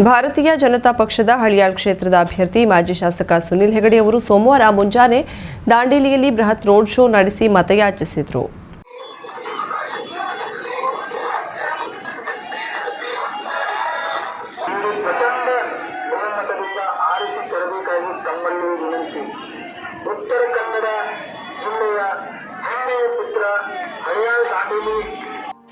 ಭಾರತೀಯ ಜನತಾ ಪಕ್ಷದ ಹಳಿಯಾಳ್ ಕ್ಷೇತ್ರದ ಅಭ್ಯರ್ಥಿ ಮಾಜಿ ಶಾಸಕ ಸುನಿಲ್ ಹೆಗಡೆ ಅವರು ಸೋಮವಾರ ಮುಂಜಾನೆ ದಾಂಡೇಲಿಯಲ್ಲಿ ಬೃಹತ್ ರೋಡ್ ಶೋ ನಡೆಸಿ ಮತಯಾಚಿಸಿದರು. ಉತ್ತರ ಕನ್ನಡ ಜಿಲ್ಲೆಯ ಹೆಮ್ಮೆಯ ಪುತ್ರ ಹಳಿಯಾಳ್ ದಾಂಡೇಲಿ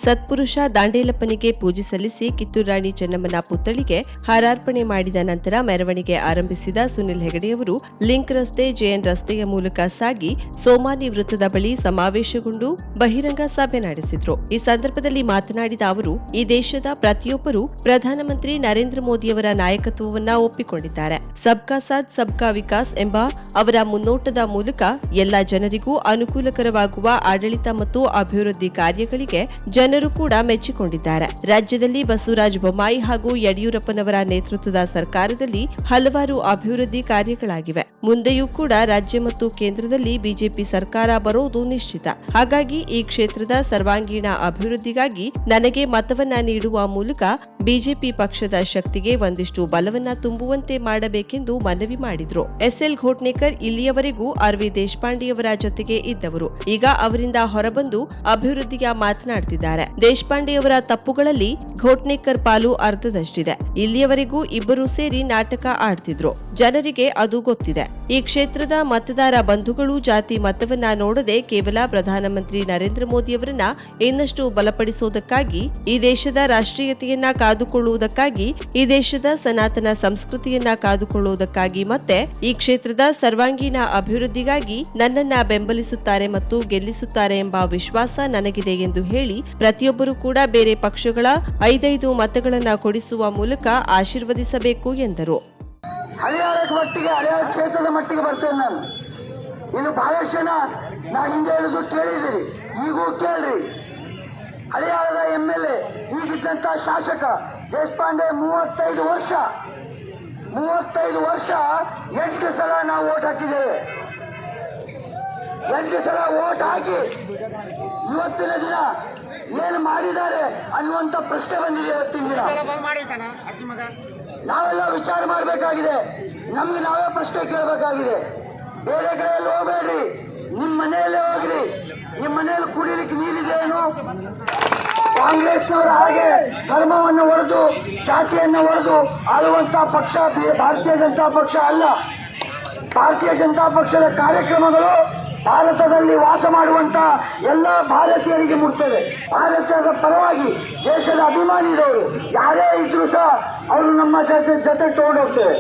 ಸತ್ಪುರುಷ ದಾಂಡೇಲಪ್ಪನಿಗೆ ಪೂಜೆ ಸಲ್ಲಿಸಿ ಕಿತ್ತೂರು ರಾಣಿ ಚೆನ್ನಮ್ಮನ ಪುತ್ಥಳಿಗೆ ಹಾರಾರ್ಪಣೆ ಮಾಡಿದ ನಂತರ ಮೆರವಣಿಗೆ ಆರಂಭಿಸಿದ ಸುನಿಲ್ ಹೆಗಡೆಯವರು ಲಿಂಕ್ ರಸ್ತೆ ಜೆಎನ್ ರಸ್ತೆಯ ಮೂಲಕ ಸಾಗಿ ಸೋಮಾನಿ ವೃತ್ತದ ಬಳಿ ಸಮಾವೇಶಗೊಂಡು ಬಹಿರಂಗ ಸಭೆ ನಡೆಸಿದ್ರು. ಈ ಸಂದರ್ಭದಲ್ಲಿ ಮಾತನಾಡಿದ ಅವರು, ಈ ದೇಶದ ಪ್ರತಿಯೊಬ್ಬರೂ ಪ್ರಧಾನಮಂತ್ರಿ ನರೇಂದ್ರ ಮೋದಿಯವರ ನಾಯಕತ್ವವನ್ನ ಒಪ್ಪಿಕೊಂಡಿದ್ದಾರೆ. ಸಬ್ಕಾ ಸಾಥ್ ಸಬ್ಕಾ ವಿಕಾಸ್ ಎಂಬ ಅವರ ಮುನ್ನೋಟದ ಮೂಲಕ ಎಲ್ಲ ಜನರಿಗೂ ಅನುಕೂಲಕರವಾಗುವ ಆಡಳಿತ ಮತ್ತು ಅಭಿವೃದ್ಧಿ ಕಾರ್ಯಗಳಿಗೆ ಜನರು ಕೂಡ ಮೆಚ್ಚಿಕೊಂಡಿದ್ದಾರೆ. ರಾಜ್ಯದಲ್ಲಿ ಬಸವರಾಜ ಬೊಮ್ಮಾಯಿ ಹಾಗೂ ಯಡಿಯೂರಪ್ಪನವರ ನೇತೃತ್ವದ ಸರ್ಕಾರದಲ್ಲಿ ಹಲವಾರು ಅಭಿವೃದ್ಧಿ ಕಾರ್ಯಗಳಾಗಿವೆ. ಮುಂದೆಯೂ ಕೂಡ ರಾಜ್ಯ ಮತ್ತು ಕೇಂದ್ರದಲ್ಲಿ ಬಿಜೆಪಿ ಸರ್ಕಾರ ಬರೋದು ನಿಶ್ಚಿತ. ಹಾಗಾಗಿ ಈ ಕ್ಷೇತ್ರದ ಸರ್ವಾಂಗೀಣ ಅಭಿವೃದ್ಧಿಗಾಗಿ ನನಗೆ ಮತವನ್ನ ನೀಡುವ ಮೂಲಕ ಬಿಜೆಪಿ ಪಕ್ಷದ ಶಕ್ತಿಗೆ ಒಂದಿಷ್ಟು ಬಲವನ್ನ ತುಂಬುವಂತೆ ಮಾಡಬೇಕೆಂದು ಮನವಿ ಮಾಡಿದ್ರು. ಎಸ್ಎಲ್ ಘೋಟ್ನೇಕರ್ ಇಲ್ಲಿಯವರೆಗೂ ಆರ್.ವಿ. ದೇಶಪಾಂಡೆಯವರ ಜೊತೆಗೆ ಇದ್ದವರು. ಈಗ ಅವರಿಂದ ಹೊರಬಂದು ಅಭಿವೃದ್ಧಿಯ ಮಾತನಾಡುತ್ತಿದ್ದಾರೆ. ದೇಶಪಾಂಡೆಯವರ ತಪ್ಪುಗಳಲ್ಲಿ ಘೋಟ್ನೇಕರ್ ಪಾಲು ಅರ್ಧದಷ್ಟಿದೆ. ಇಲ್ಲಿಯವರೆಗೂ ಇಬ್ಬರು ಸೇರಿ ನಾಟಕ ಆಡ್ತಿದ್ರು. ಜನರಿಗೆ ಅದು ಗೊತ್ತಿದೆ. ಈ ಕ್ಷೇತ್ರದ ಮತದಾರ ಬಂಧುಗಳು ಜಾತಿ ಮತವನ್ನ ನೋಡದೆ ಕೇವಲ ಪ್ರಧಾನಮಂತ್ರಿ ನರೇಂದ್ರ ಮೋದಿಯವರನ್ನ ಇನ್ನಷ್ಟು ಬಲಪಡಿಸುವುದಕ್ಕಾಗಿ, ಈ ದೇಶದ ರಾಷ್ಟ್ರೀಯತೆಯನ್ನ ಕಾದುಕೊಳ್ಳುವುದಕ್ಕಾಗಿ, ಈ ದೇಶದ ಸನಾತನ ಸಂಸ್ಕೃತಿಯನ್ನ ಕಾದುಕೊಳ್ಳುವುದಕ್ಕಾಗಿ ಮತ್ತೆ ಈ ಕ್ಷೇತ್ರದ ಸರ್ವಾಂಗೀಣ ಅಭಿವೃದ್ಧಿಗಾಗಿ ನನ್ನನ್ನ ಬೆಂಬಲಿಸುತ್ತಾರೆ ಮತ್ತು ಗೆಲ್ಲಿಸುತ್ತಾರೆ ಎಂಬ ವಿಶ್ವಾಸ ನನಗಿದೆ ಎಂದು ಹೇಳಿ ಪ್ರತಿಯೊಬ್ಬರೂ ಕೂಡ ಬೇರೆ ಪಕ್ಷಗಳ 5 ಮತಗಳನ್ನ ಕೊಡಿಸುವ ಮೂಲಕ ಆಶೀರ್ವದಿಸಬೇಕು ಎಂದರು. ಹಳಿಯಾಳ ಕ್ಷೇತ್ರದ ಮಟ್ಟಿಗೆ ಬರ್ತೇನೆ ನಾನು. ಇದು ಬಹಳಷ್ಟು ಜನ ನಾ ಹಿಂದೆ ಹೇಳುದು ಕೇಳಿದಿರಿ, ಈಗೂ ಕೇಳ್ರಿ. ಹಳಿಯಾಳದ MLA ಈಗಿದ್ದಂತ ಶಾಸಕ ದೇಶಪಾಂಡೆ 35 ವರ್ಷ 8 ಸಲ ನಾವು ವೋಟ್ ಹಾಕಿದ್ದೇವೆ. 8 ಸಲ ವೋಟ್ ಹಾಕಿ ಇವತ್ತಿನ ದಿನ ಏನು ಮಾಡಿದ್ದಾರೆ ಅನ್ನುವಂತ ಪ್ರಶ್ನೆ ಬಂದಿದೆ. ಇವತ್ತಿನ ದಿನ ನಾವೆಲ್ಲ ವಿಚಾರ ಮಾಡಬೇಕಾಗಿದೆ. ನಮ್ಗೆ ನಾವೇ ಪ್ರಶ್ನೆ ಕೇಳಬೇಕಾಗಿದೆ. ಬೇರೆ ಕಡೆಯಲ್ಲಿ ಹೋಗಬೇಡ್ರಿ, ನಿಮ್ಮ ಮನೆಯಲ್ಲೇ ಹೋಗ್ರಿ. ನಿಮ್ಮ ಮನೆಯಲ್ಲಿ ಕುಡಿಲಿಕ್ಕೆ ನೀರಿದೆ ಏನು? ಕಾಂಗ್ರೆಸ್ನವರ ಹಾಗೆ ಧರ್ಮವನ್ನು ಒಡೆದು ಜಾತಿಯನ್ನು ಒಡೆದು ಆಳುವಂತ ಪಕ್ಷ ಭಾರತೀಯ ಜನತಾ ಪಕ್ಷ ಅಲ್ಲ. ಭಾರತೀಯ ಜನತಾ ಪಕ್ಷದ ಕಾರ್ಯಕ್ರಮಗಳು ಭಾರತದಲ್ಲಿ ವಾಸ ಮಾಡುವಂತ ಎಲ್ಲ ಭಾರತೀಯರಿಗೆ ಮುಟ್ತದೆ. ಭಾರತದ ಪರವಾಗಿ ದೇಶದ ಅಭಿಮಾನಿದವರು ಯಾರೇ ಇದ್ರು ಸಹ ಅವರು ನಮ್ಮ ಜೊತೆ ತಗೊಂಡೋಗ್ತೇವೆ.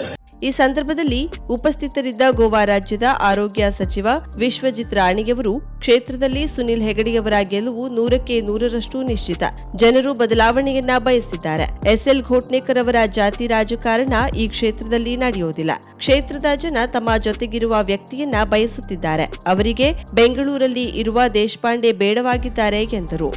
ಈ ಸಂದರ್ಭದಲ್ಲಿ ಉಪಸ್ಥಿತರಿದ್ದ ಗೋವಾ ರಾಜ್ಯದ ಆರೋಗ್ಯ ಸಚಿವ ವಿಶ್ವಜಿತ್ ರಾಣಿಯವರು ಕ್ಷೇತ್ರದಲ್ಲಿ ಸುನಿಲ್ ಹೆಗಡೆಯವರ ಗೆಲುವು 100ಕ್ಕೆ 100ರಷ್ಟು ನಿಶ್ಚಿತ. ಜನರು ಬದಲಾವಣೆಯನ್ನ ಬಯಸಿದ್ದಾರೆ. ಎಸ್ಎಲ್ ಘೋಟ್ನೇಕರ್ ಅವರ ಜಾತಿ ರಾಜಕಾರಣ ಈ ಕ್ಷೇತ್ರದಲ್ಲಿ ನಡೆಯುವುದಿಲ್ಲ. ಕ್ಷೇತ್ರದ ಜನ ತಮ್ಮ ಜೊತೆಗಿರುವ ವ್ಯಕ್ತಿಯನ್ನ ಬಯಸುತ್ತಿದ್ದಾರೆ. ಅವರಿಗೆ ಬೆಂಗಳೂರಲ್ಲಿ ಇರುವ ದೇಶಪಾಂಡೆ ಬೇಡವಾಗಿದ್ದಾರೆ ಎಂದರು.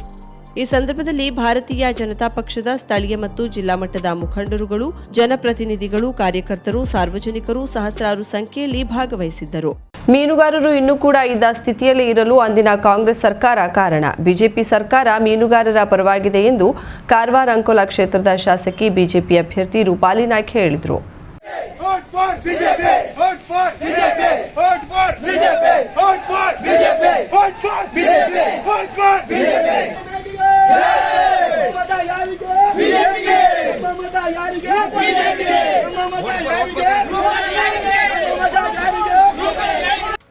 ಈ ಸಂದರ್ಭದಲ್ಲಿ ಭಾರತೀಯ ಜನತಾ ಪಕ್ಷದ ಸ್ಥಳೀಯ ಮತ್ತು ಜಿಲ್ಲಾ ಮಟ್ಟದ ಮುಖಂಡರುಗಳು, ಜನಪ್ರತಿನಿಧಿಗಳು, ಕಾರ್ಯಕರ್ತರು, ಸಾರ್ವಜನಿಕರು ಸಹಸ್ರಾರು ಸಂಖ್ಯೆಯಲ್ಲಿ ಭಾಗವಹಿಸಿದ್ದರು. ಮೀನುಗಾರರು ಇನ್ನೂ ಕೂಡ ಇದ್ದ ಸ್ಥಿತಿಯಲ್ಲಿ ಇರಲು ಅಂದಿನ ಕಾಂಗ್ರೆಸ್ ಸರ್ಕಾರ ಕಾರಣ. ಬಿಜೆಪಿ ಸರ್ಕಾರ ಮೀನುಗಾರರ ಪರವಾಗಿದೆ ಎಂದು ಕಾರವಾರ ಅಂಕೋಲಾ ಕ್ಷೇತ್ರದ ಶಾಸಕಿ ಬಿಜೆಪಿ ಅಭ್ಯರ್ಥಿ ರೂಪಾಲಿ ನಾಯ್ಕ ಹೇಳಿದರು.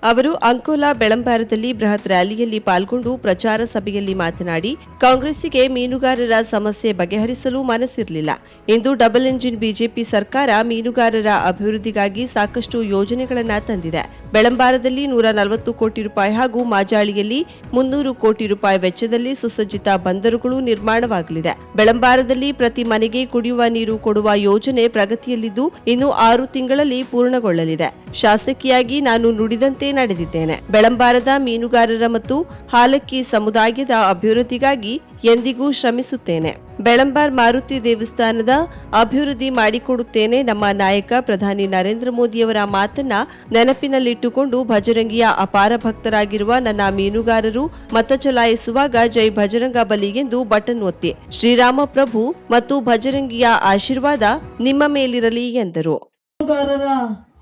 ಅವರು ಅಂಕೋಲಾ ಬೆಳಂಬಾರದಲ್ಲಿ ಬೃಹತ್ ರ್ಯಾಲಿಯಲ್ಲಿ ಪಾಲ್ಗೊಂಡು ಪ್ರಚಾರ ಸಭೆಯಲ್ಲಿ ಮಾತನಾಡಿ, ಕಾಂಗ್ರೆಸ್ಸಿಗೆ ಮೀನುಗಾರರ ಸಮಸ್ಯೆ ಬಗೆಹರಿಸಲು ಮನಸ್ಸಿರಲಿಲ್ಲ. ಇಂದು ಡಬಲ್ ಎಂಜಿನ್ ಬಿಜೆಪಿ ಸರ್ಕಾರ ಮೀನುಗಾರರ ಅಭಿವೃದ್ಧಿಗಾಗಿ ಸಾಕಷ್ಟು ಯೋಜನೆಗಳನ್ನು ತಂದಿದೆ. ಬೆಳಂಬಾರದಲ್ಲಿ 140 ಕೋಟಿ ರೂಪಾಯಿ ಹಾಗೂ ಮಾಜಾಳಿಯಲ್ಲಿ 300 ಕೋಟಿ ರೂಪಾಯಿ ವೆಚ್ಚದಲ್ಲಿ ಸುಸಜ್ಜಿತ ಬಂದರುಗಳು ನಿರ್ಮಾಣವಾಗಲಿದೆ. ಬೆಳಂಬಾರದಲ್ಲಿ ಪ್ರತಿ ಮನೆಗೆ ಕುಡಿಯುವ ನೀರು ಕೊಡುವ ಯೋಜನೆ ಪ್ರಗತಿಯಲ್ಲಿದ್ದು ಇನ್ನು 6 ತಿಂಗಳಲ್ಲಿ ಪೂರ್ಣಗೊಳ್ಳಲಿದೆ. ಶಾಸಕಿಯಾಗಿ ನಾನು ನುಡಿದಂತೆ ನಡೆದಿದ್ದೇನೆ. ಬೆಳಂಬಾರದ ಮೀನುಗಾರರ ಮತ್ತು ಹಾಲಕ್ಕಿ ಸಮುದಾಯದ ಅಭಿವೃದ್ಧಿಗಾಗಿ ಎಂದಿಗೂ ಶ್ರಮಿಸುತ್ತೇನೆ. ಬೆಳಂಬಾರ್ ಮಾರುತಿ ದೇವಸ್ಥಾನದ ಅಭಿವೃದ್ಧಿ ಮಾಡಿಕೊಡುತ್ತೇನೆ. ನಮ್ಮ ನಾಯಕ ಪ್ರಧಾನಿ ನರೇಂದ್ರ ಮೋದಿಯವರ ಮಾತನ್ನ ನೆನಪಿನಲ್ಲಿಟ್ಟುಕೊಂಡು ಭಜರಂಗಿಯ ಅಪಾರ ಭಕ್ತರಾಗಿರುವ ನನ್ನ ಮೀನುಗಾರರು ಮತ ಚಲಾಯಿಸುವಾಗ ಜೈ ಭಜರಂಗ ಬಲಿ ಎಂದು ಬಟನ್ ಒತ್ತಿ. ಶ್ರೀರಾಮ ಪ್ರಭು ಮತ್ತು ಭಜರಂಗಿಯ ಆಶೀರ್ವಾದ ನಿಮ್ಮ ಮೇಲಿರಲಿ ಎಂದರು. ಮೀನುಗಾರರ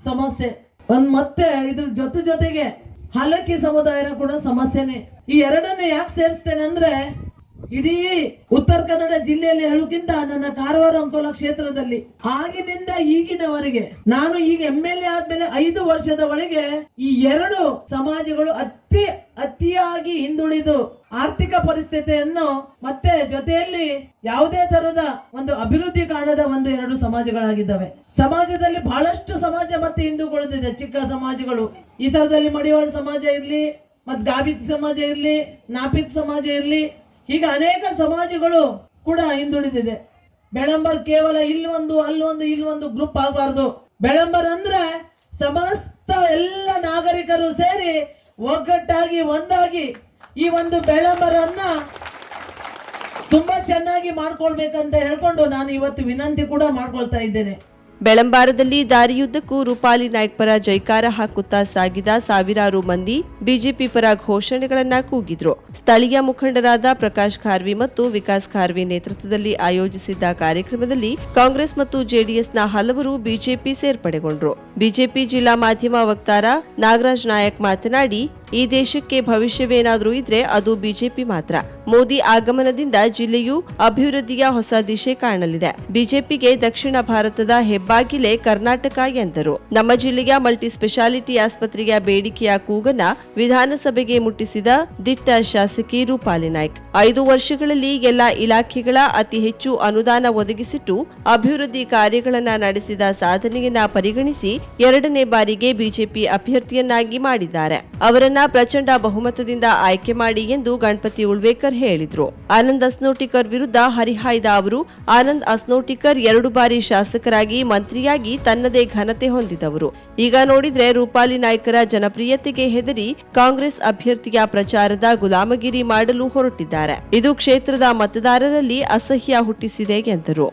ಸಮಸ್ಯೆ ಮತ್ತೆ ಇದ್ರ ಜೊತೆಗೆ ಹಲಕಿ ಸಮುದಾಯದ ಕೂಡ ಸಮಸ್ಯೆನೆ. ಈ ಎರಡನ್ನು ಯಾಕೆ ಸೇರಿಸ್ತೇನೆ ಅಂದ್ರೆ, ಇಡೀ ಉತ್ತರ ಕನ್ನಡ ಜಿಲ್ಲೆಯಲ್ಲಿ ಹೇಳುಕ್ಕಿಂತ ನನ್ನ ಕಾರವಾರ ಅಂಕೋಲ ಕ್ಷೇತ್ರದಲ್ಲಿ ಆಗಿನಿಂದ ಈಗಿನವರೆಗೆ ನಾನು ಈಗ MLA ಆದ್ಮೇಲೆ 5 ವರ್ಷದ ಒಳಗೆ ಈ ಎರಡು ಸಮಾಜಗಳು ಅತಿಯಾಗಿ ಹಿಂದುಳಿದು ಆರ್ಥಿಕ ಪರಿಸ್ಥಿತಿಯನ್ನು ಮತ್ತೆ ಜೊತೆಯಲ್ಲಿ ಯಾವುದೇ ತರದ ಒಂದು ಅಭಿವೃದ್ಧಿ ಕಾಣದ ಎರಡು ಸಮಾಜಗಳಾಗಿದ್ದಾವೆ. ಸಮಾಜದಲ್ಲಿ ಬಹಳಷ್ಟು ಸಮಾಜ ಮತ್ತೆ ಹಿಂದುಳಿದಿದೆ. ಚಿಕ್ಕ ಸಮಾಜಗಳು ಈ ತರದಲ್ಲಿ ಮಡಿವಾಳ ಸಮಾಜ ಇರ್ಲಿ, ಮತ್ ಗಾಬಿತ್ ಸಮಾಜ ಇರ್ಲಿ, ನಾಪಿತ್ ಸಮಾಜ ಇರ್ಲಿ, ಹೀಗೆ ಅನೇಕ ಸಮಾಜಗಳು ಕೂಡ ಹಿಂದುಳಿದಿದೆ. ಬೆಳಂಬರ್ ಕೇವಲ ಇಲ್ಲೊಂದು ಗ್ರೂಪ್ ಆಗಬಾರ್ದು. ಬೆಳಂಬರ್ ಅಂದ್ರೆ ಸಮಸ್ತ ಎಲ್ಲ ನಾಗರಿಕರು ಸೇರಿ ಒಗ್ಗಟ್ಟಾಗಿ ಒಂದಾಗಿ ಈ ಬೆಳಂಬರನ್ನ ತುಂಬಾ ಚೆನ್ನಾಗಿ ಮಾಡ್ಕೊಳ್ಬೇಕಂತ ಹೇಳ್ಕೊಂಡು ನಾನು ಇವತ್ತು ವಿನಂತಿ ಕೂಡ ಮಾಡ್ಕೊಳ್ತಾ ಇದ್ದೇನೆ. ಬೆಳಂಬಾರದಲ್ಲಿ ದಾರಿಯುದ್ದಕ್ಕೂ ರೂಪಾಲಿ ನಾಯ್ಕ್ ಪರ ಜೈಕಾರ ಹಾಕುತ್ತಾ ಸಾಗಿದ ಸಾವಿರಾರು ಮಂದಿ ಬಿಜೆಪಿ ಪರ ಘೋಷಣೆಗಳನ್ನ ಕೂಗಿದ್ರು. ಸ್ಥಳೀಯ ಮುಖಂಡರಾದ ಪ್ರಕಾಶ್ ಖಾರ್ವಿ ಮತ್ತು ವಿಕಾಸ್ ಖಾರ್ವಿ ನೇತೃತ್ವದಲ್ಲಿ ಆಯೋಜಿಸಿದ್ದ ಕಾರ್ಯಕ್ರಮದಲ್ಲಿ ಕಾಂಗ್ರೆಸ್ ಮತ್ತು ಜೆಡಿಎಸ್ನ ಹಲವರು ಬಿಜೆಪಿ ಸೇರ್ಪಡೆಗೊಂಡ್ರು. ಬಿಜೆಪಿ ಜಿಲ್ಲಾ ಮಾಧ್ಯಮ ವಕ್ತಾರ ನಾಗರಾಜ್ ನಾಯಕ್ ಮಾತನಾಡಿ, ಈ ದೇಶಕ್ಕೆ ಭವಿಷ್ಯವೇನಾದ್ರೂ ಇದ್ರೆ ಅದು ಬಿಜೆಪಿ ಮಾತ್ರ. ಮೋದಿ ಆಗಮನದಿಂದ ಜಿಲ್ಲೆಯು ಅಭಿವೃದ್ಧಿಯ ಹೊಸ ದಿಶೆ ಕಾಣಲಿದೆ. ಬಿಜೆಪಿಗೆ ದಕ್ಷಿಣ ಭಾರತದ ಹೆಬ್ಬಾಗಿಲೇ ಕರ್ನಾಟಕ ಎಂದರು. ನಮ್ಮ ಜಿಲ್ಲೆಯ ಮಲ್ಟಿ ಸ್ಪೆಷಾಲಿಟಿ ಆಸ್ಪತ್ರೆಯ ಬೇಡಿಕೆಯ ಕೂಗನ್ನ ವಿಧಾನಸಭೆಗೆ ಮುಟ್ಟಿಸಿದ ದಿಟ್ಟ ಶಾಸಕಿ ರೂಪಾಲಿ ನಾಯ್ಕ್ 5 ವರ್ಷಗಳಲ್ಲಿ ಎಲ್ಲಾ ಇಲಾಖೆಗಳ ಅತಿ ಹೆಚ್ಚು ಅನುದಾನ ಒದಗಿಸಿಟ್ಟು ಅಭಿವೃದ್ಧಿ ಕಾರ್ಯಗಳನ್ನ ನಡೆಸಿದ ಸಾಧನೆಯನ್ನ ಪರಿಗಣಿಸಿ 2ನೇ ಬಾರಿಗೆ ಬಿಜೆಪಿ ಅಭ್ಯರ್ಥಿಯನ್ನಾಗಿ ಮಾಡಿದ್ದಾರೆ. ಅವರನ್ನ ಪ್ರಚಂಡ ಬಹುಮತದಿಂದ ಆಯ್ಕೆ ಮಾಡಿ ಎಂದು ಗಣಪತಿ ಉಳ್ವೇಕರ್ ಹೇಳಿದ್ರು. ಆನಂದ್ ಅಸ್ನೋಟಿಕರ್ ವಿರುದ್ಧ ಹರಿಹಾಯ್ದ ಅವರು, ಆನಂದ್ ಅಸ್ನೋಟಿಕರ್ 2 ಬಾರಿ ಶಾಸಕರಾಗಿ ಮಂತ್ರಿಯಾಗಿ ತನ್ನದೇ ಘನತೆ ಹೊಂದಿದವರು. ಈಗ ನೋಡಿದ್ರೆ ರೂಪಾಲಿ ನಾಯ್ಕರ ಜನಪ್ರಿಯತೆಗೆ ಹೆದರಿ ಕಾಂಗ್ರೆಸ್ ಅಭ್ಯರ್ಥಿಯ ಪ್ರಚಾರದ ಗುಲಾಮಗಿರಿ ಮಾಡಲು ಹೊರಟಿದ್ದಾರೆ. ಇದು ಕ್ಷೇತ್ರದ ಮತದಾರರಲ್ಲಿ ಅಸಹ್ಯ ಹುಟ್ಟಿಸಿದೆ ಎಂದರು.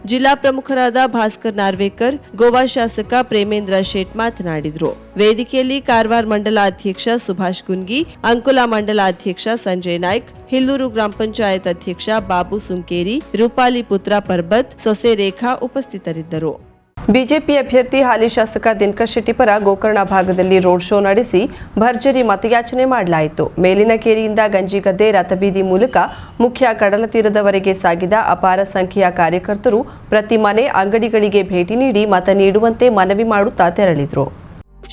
ಜಿಲ್ಲಾ ಪ್ರಮುಖರಾದ ಭಾಸ್ಕರ್ ನಾರ್ವೇಕರ್, ಗೋವಾ ಶಾಸಕ ಪ್ರೇಮೇಂದ್ರ ಶೇಟ್ ಮಾತನಾಡಿದರು. ವೇದಿಕೆಯಲ್ಲಿ ಕಾರವಾರ ಮಂಡಲ ಅಧ್ಯಕ್ಷ ಸುಭಾಷ್ ಗುನ್ಗಿ, ಅಂಕೋಲಾ ಮಂಡಲ ಅಧ್ಯಕ್ಷ ಸಂಜಯ್ ನಾಯ್ಕ್, ಹಿಲ್ಲೂರು ಗ್ರಾಮ ಪಂಚಾಯತ್ ಅಧ್ಯಕ್ಷ ಬಾಬು ಸುಂಕೇರಿ, ರೂಪಾಲಿ ಪುತ್ರ ಪರ್ಬತ್, ಸೊಸೆ ರೇಖಾ ಉಪಸ್ಥಿತರಿದ್ದರು. ಬಿಜೆಪಿ ಅಭ್ಯರ್ಥಿ ಹಾಲಿ ಶಾಸಕ ದಿನಕರ್ ಶೆಟ್ಟಿ ಪರ ಗೋಕರ್ಣ ಭಾಗದಲ್ಲಿ ರೋಡ್ ಶೋ ನಡೆಸಿ ಭರ್ಜರಿ ಮತಯಾಚನೆ ಮಾಡಲಾಯಿತು. ಮೇಲಿನ ಕೇರಿಯಿಂದ ಗಂಜಿಗದ್ದೆ ರಥಬೀದಿ ಮೂಲಕ ಮುಖ್ಯ ಕಡಲ ತೀರದವರೆಗೆ ಸಾಗಿದ ಅಪಾರ ಸಂಖ್ಯೆಯ ಕಾರ್ಯಕರ್ತರು ಪ್ರತಿ ಮನೆ ಅಂಗಡಿಗಳಿಗೆ ಭೇಟಿ ನೀಡಿ ಮತ ನೀಡುವಂತೆ ಮನವಿ ಮಾಡುತ್ತಾ ತೆರಳಿದರು.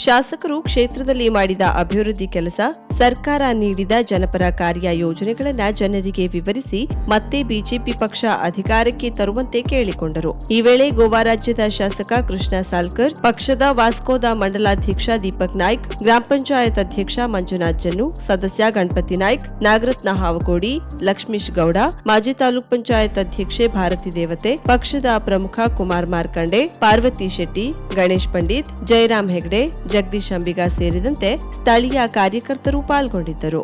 ಶಾಸಕರು ಕ್ಷೇತ್ರದಲ್ಲಿ ಮಾಡಿದ ಅಭಿವೃದ್ಧಿ ಕೆಲಸ, ಸರ್ಕಾರ ನೀಡಿದ ಜನಪರ ಕಾರ್ಯ ಯೋಜನೆಗಳನ್ನು ಜನರಿಗೆ ವಿವರಿಸಿ ಮತ್ತೆ ಬಿಜೆಪಿ ಪಕ್ಷ ಅಧಿಕಾರಕ್ಕೆ ತರುವಂತೆ ಕೇಳಿಕೊಂಡರು. ಈ ವೇಳೆ ಗೋವಾ ರಾಜ್ಯದ ಶಾಸಕ ಕೃಷ್ಣ ಸಾಲ್ಕರ್, ಪಕ್ಷದ ವಾಸ್ಕೋದ ಮಂಡಲಾಧ್ಯಕ್ಷ ದೀಪಕ್ ನಾಯ್ಕ್, ಗ್ರಾಮ ಪಂಚಾಯತ್ ಅಧ್ಯಕ್ಷ ಮಂಜುನಾಥ್ ಜನ್ನು, ಸದಸ್ಯ ಗಣಪತಿ ನಾಯ್ಕ್, ನಾಗರತ್ನ ಹಾವಕೋಡಿ, ಲಕ್ಷ್ಮೀಶ್ ಗೌಡ, ಮಾಜಿ ತಾಲೂಕ್ ಪಂಚಾಯತ್ ಅಧ್ಯಕ್ಷೆ ಭಾರತಿ ದೇವತೆ, ಪಕ್ಷದ ಪ್ರಮುಖ ಕುಮಾರ್ ಮಾರ್ಕಂಡೆ, ಪಾರ್ವತಿ ಶೆಟ್ಟಿ, ಗಣೇಶ್ ಪಂಡಿತ್, ಜಯರಾಮ್ ಹೆಗ್ಡೆ, ಜಗದೀಶ್ ಅಂಬಿಗ ಸೇರಿದಂತೆ ಸ್ಥಳೀಯ ಕಾರ್ಯಕರ್ತರು ಪಾಲ್ಗೊಂಡಿದ್ದರು.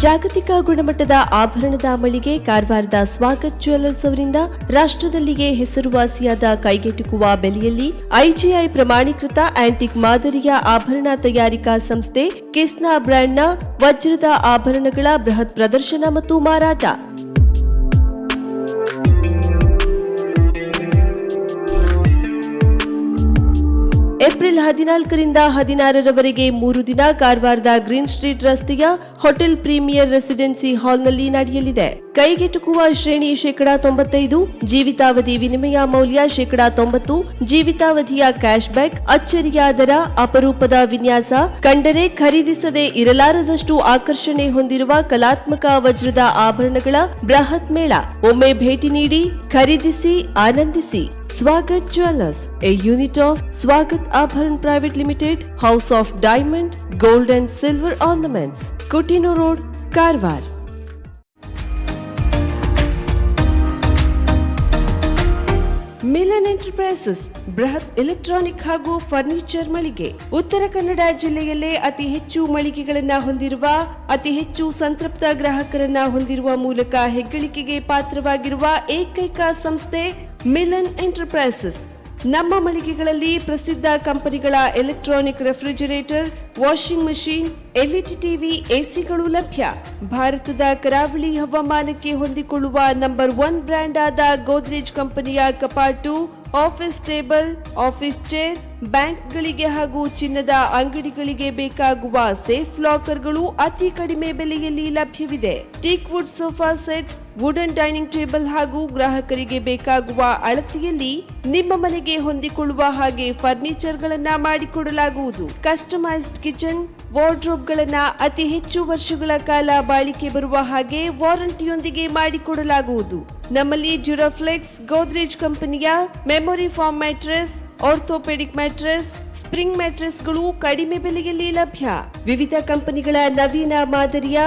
ಜಾಗತಿಕ ಗುಣಮಟ್ಟದ ಆಭರಣದ ಮಳಿಗೆ ಕಾರವಾರದ ಸ್ವಾಗತ್ ಜ್ಯುವೆಲ್ಲರ್ಸ್ ಅವರಿಂದ ರಾಷ್ಟ್ರದಲ್ಲಿಯೇ ಹೆಸರುವಾಸಿಯಾದ ಕೈಗೆಟುಕುವ ಬೆಲೆಯಲ್ಲಿ ಐಜಿಐ ಪ್ರಮಾಣೀಕೃತ ಆಂಟಿಕ್ ಮಾದರಿಯ ಆಭರಣ ತಯಾರಿಕಾ ಸಂಸ್ಥೆ ಕಿಸ್ನಾ ಬ್ರ್ಯಾಂಡ್ನ ವಜ್ರದ ಆಭರಣಗಳ ಬೃಹತ್ ಪ್ರದರ್ಶನ ಮತ್ತು ಮಾರಾಟ. ಏಪ್ರಿಲ್ 14ರಿಂದ 16ರವರೆಗೆ 3 ದಿನ ಕಾರವಾರದ ಗ್ರೀನ್ ಸ್ಟ್ರೀಟ್ ರಸ್ತೆಯ ಹೋಟೆಲ್ ಪ್ರೀಮಿಯರ್ ರೆಸಿಡೆನ್ಸಿ ಹಾಲ್ನಲ್ಲಿ ನಡೆಯಲಿದೆ. ಕೈಗೆಟುಕುವ ಶ್ರೇಣಿ 95%, ಜೀವಿತಾವಧಿ ವಿನಿಮಯ ಮೌಲ್ಯ 90%, ಜೀವಿತಾವಧಿಯ ಕ್ಯಾಶ್ ಬ್ಯಾಕ್, ಅಚ್ಚರಿಯ ದರ, ಅಪರೂಪದ ವಿನ್ಯಾಸ, ಕಂಡರೆ ಖರೀದಿಸದೆ ಇರಲಾರದಷ್ಟು ಆಕರ್ಷಣೆ ಹೊಂದಿರುವ ಕಲಾತ್ಮಕ ವಜ್ರದ ಆಭರಣಗಳ ಬೃಹತ್ ಮೇಳ. ಒಮ್ಮೆ ಭೇಟಿ ನೀಡಿ, ಖರೀದಿಸಿ, ಆನಂದಿಸಿ. Swagat Jewellers, a unit of Swagat Abharan Private Limited, House of Diamond, Gold and Silver Ornaments, Kutino Road, Karwar. Milan enterprises ಬೃಹತ್ ಎಲೆಕ್ಟ್ರಾನಿಕ್ ಹಾಗೂ ಫರ್ನಿಚರ್ ಮಳಿಗೆ. ಉತ್ತರ ಕನ್ನಡ ಜಿಲ್ಲೆಯಲ್ಲೇ ಅತಿ ಹೆಚ್ಚು ಮಳಿಗೆಗಳನ್ನ ಹೊಂದಿರುವ, ಅತಿ ಹೆಚ್ಚು ಸಂತೃಪ್ತ ಗ್ರಾಹಕರನ್ನ ಹೊಂದಿರುವ ಮೂಲಕ ಹೆಗ್ಗಳಿಕೆಗೆ ಪಾತ್ರವಾಗಿರುವ ಏಕೈಕ ಸಂಸ್ಥೆ ಮಿಲನ್ ಎಂಟರ್ಪ್ರೈಸಸ್. ನಮ್ಮ ಮಳಿಗೆಗಳಲ್ಲಿ ಪ್ರಸಿದ್ಧ ಕಂಪನಿಗಳ electronic refrigerator, washing machine, LED TV, ಎಸಿಗಳು ಲಭ್ಯ. ಭಾರತದ ಕರಾವಳಿ ಹವಾಮಾನಕ್ಕೆ ಹೊಂದಿಕೊಳ್ಳುವ ನಂಬರ್ 1 ಬ್ರ್ಯಾಂಡ್ ಆದ ಗೋದ್ರೇಜ್ ಕಂಪನಿಯ ಕಪಾಟು, ಆಫೀಸ್ ಟೇಬಲ್, ಆಫೀಸ್ ಚೇರ್, ಬ್ಯಾಂಕ್ಗಳಿಗೆ ಹಾಗೂ ಚಿನ್ನದ ಅಂಗಡಿಗಳಿಗೆ ಬೇಕಾಗುವ ಸೇಫ್ ಲಾಕರ್ಗಳು ಅತಿ ಕಡಿಮೆ ಬೆಲೆಯಲ್ಲಿ ಲಭ್ಯವಿದೆ. Teak wood sofa set, wooden dining table ಹಾಗೂ ಗ್ರಾಹಕರಿಗೆ ಬೇಕಾಗುವ ಅಳತೆಯಲ್ಲಿ ನಿಮ್ಮ ಮನೆಗೆ ಹೊಂದಿಕೊಳ್ಳುವ ಹಾಗೆ ಫರ್ನಿಚರ್ ಗಳನ್ನ ಮಾಡಿಕೊಡಲಾಗುವುದು. ಕಸ್ಟಮೈಸ್ಡ್ ಕಿಚನ್, ವಾರ್ಡ್ರೋಬ್ ಗಳನ್ನ ಅತಿ ಹೆಚ್ಚು ವರ್ಷಗಳ ಕಾಲ ಬಾಳಿಕೆ ಬರುವ ಹಾಗೆ ವಾರಂಟಿಯೊಂದಿಗೆ ಮಾಡಿಕೊಡಲಾಗುವುದು. ನಮ್ಮಲ್ಲಿ ಡ್ಯೂರಾಫ್ಲೆಕ್ಸ್, ಗೋದ್ರೇಜ್ ಕಂಪನಿಯ memory foam mattress, orthopaedic mattress, spring ಮ್ಯಾಟ್ರೆಸ್ಗಳು ಕಡಿಮೆ ಬೆಲೆಯಲ್ಲಿ ಲಭ್ಯ. ವಿವಿಧ ಕಂಪನಿಗಳ ನವೀನ ಮಾದರಿಯ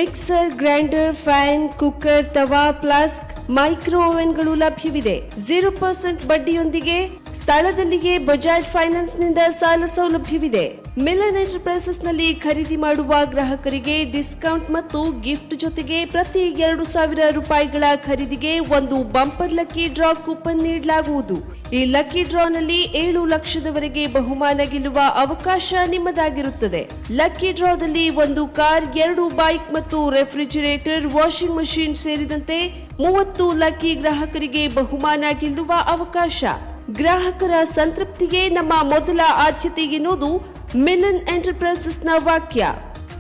ಮಿಕ್ಸರ್, ಗ್ರೈಂಡರ್, ಫ್ಯಾನ್, ಕುಕ್ಕರ್, ತವಾ, ಫ್ಲಾಸ್ಕ್, ಮೈಕ್ರೋ ಓವೆನ್ಗಳು ಲಭ್ಯವಿದೆ. 0% ಬಡ್ಡಿಯೊಂದಿಗೆ ಸ್ಥಳದಲ್ಲಿಯೇ ಬಜಾಜ್ ಫೈನಾನ್ಸ್ ನಿಂದ ಸಾಲ ಸೌಲಭ್ಯವಿದೆ. ಮಿಲನ್ ಎಂಟರ್ಪ್ರೈಸಸ್ ನಲ್ಲಿ ಖರೀದಿ ಮಾಡುವ ಗ್ರಾಹಕರಿಗೆ ಡಿಸ್ಕೌಂಟ್ ಮತ್ತು ಗಿಫ್ಟ್ ಜೊತೆಗೆ ಪ್ರತಿ 2,000 ರೂಪಾಯಿಗಳ ಖರೀದಿಗೆ ಒಂದು ಬಂಪರ್ ಲಕ್ಕಿ ಡ್ರಾ ಕೂಪನ್ ನೀಡಲಾಗುವುದು. ಈ ಲಕ್ಕಿ ಡ್ರಾನಲ್ಲಿ 7 ಲಕ್ಷದವರೆಗೆ ಬಹುಮಾನ ಗೆಲ್ಲುವ ಅವಕಾಶ ನಿಮ್ಮದಾಗಿರುತ್ತದೆ. ಲಕ್ಕಿ ಡ್ರಾದಲ್ಲಿ 1 ಕಾರ್, 2 ಬೈಕ್ ಮತ್ತು ರೆಫ್ರಿಜರೇಟರ್, ವಾಷಿಂಗ್ ಮಷೀನ್ ಸೇರಿದಂತೆ 30 ಲಕ್ಕಿ ಗ್ರಾಹಕರಿಗೆ ಬಹುಮಾನ ಗೆಲ್ಲುವ ಅವಕಾಶ. ಗ್ರಾಹಕರ ಸಂತೃಪ್ತಿಗೆ ನಮ್ಮ ಮೊದಲ ಆದ್ಯತೆ ಎನ್ನುವುದು ಮಿಲನ್ ಎಂಟರ್ಪ್ರೈಸಸ್ನ ವಾಕ್ಯ.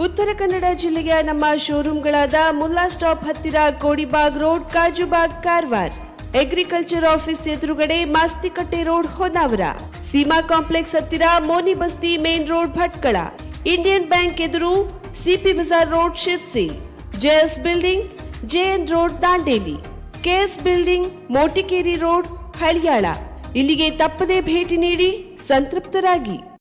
ಉತ್ತರ ಕನ್ನಡ ಜಿಲ್ಲೆಯ ನಮ್ಮ ಶೋರೂಮ್ಗಳಾದ ಮುಲ್ಲಾ ಸ್ಟಾಪ್ ಹತ್ತಿರ Kodibag road, Kajubag, Karwar. Agriculture office ಎದುರುಗಡೆ ಮಾಸ್ತಿಕಟ್ಟೆ ರೋಡ್, ಹೊನ್ನಾವರ. ಸೀಮಾ ಕಾಂಪ್ಲೆಕ್ಸ್ ಹತ್ತಿರ Moni Basti main road, Bhatkal. Indian Bank ಎದುರು CP Bazar road, Sirsi. JS building, JN road, Dandeli. KS building, Motikeri road, Haliyal. ಇಲ್ಲಿಗೆ ತಪ್ಪದೇ ಭೇಟಿ ನೀಡಿ ಸಂತೃಪ್ತರಾಗಿ.